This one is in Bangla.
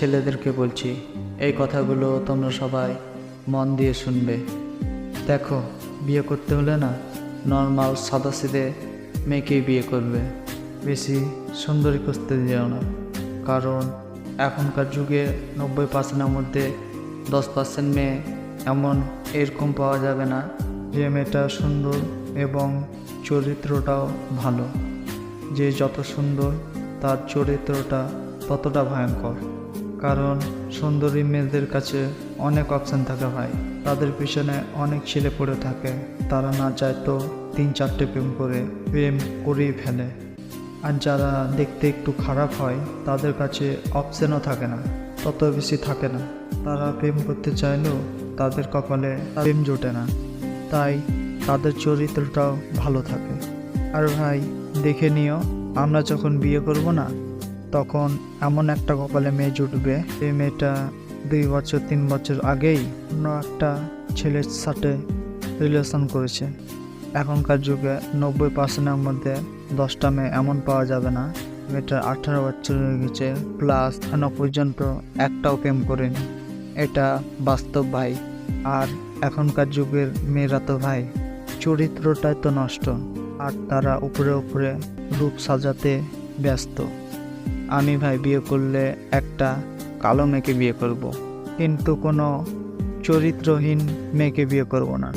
ছেলেদেরকে বলছি, এই কথাগুলো তোমরা সবাই মন দিয়ে শুনবে। দেখো, বিয়ে করতে হলে না নর্মাল সাদাসিধে মেয়েকেই বিয়ে করবে, বেশি সুন্দরী খুঁজতে যেও না। কারণ এখনকার যুগে 90%-এর মধ্যে 10% মেয়ে এমন এরকম পাওয়া যাবে না যে মেয়েটা সুন্দর এবং চরিত্রটাও ভালো। যে যত সুন্দর তার চরিত্রটা ততটা ভয়ঙ্কর। কারণ সুন্দরী মেয়েদের কাছে অনেক অপশান থাকে ভাই, তাদের পিছনে অনেক ছেলে পড়ে থাকে, তারা না চায় তো 3-4টে প্রেম করেই ফেলে। আর যারা দেখতে একটু খারাপ হয় তাদের কাছে অপশানও থাকে না, তত বেশি থাকে না, তারা প্রেম করতে চাইলেও তাদের কপালে প্রেম জোটে না, তাই তাদের চরিত্রটাও ভালো থাকে। আর ভাই দেখে নিও, আমরা যখন বিয়ে করব না তখন এমন একটা কপালে মেয়ে জুটবে, এই মেয়েটা 2 বছর 3 বছর আগেই অন্য একটা ছেলের সাথে রিলেশন করেছে। এখনকার যুগে 90%-এর মধ্যে 10টা মেয়ে এমন পাওয়া যাবে না মেয়েটার 18 বছর হয়ে গেছে প্লাস এখনো পর্যন্ত একটাও প্রেম করেনি। এটা বাস্তব ভাই। আর এখনকার যুগের মেয়েরা তো ভাই চরিত্রটাই তো নষ্ট, আর তারা উপরে উপরে রূপ সাজাতে ব্যস্ত। আমি ভাই বিয়ে করলে একটা কালো মেয়েকে বিয়ে করব, কিন্তু কোনো চরিত্রহীন মেয়েকে বিয়ে করব না।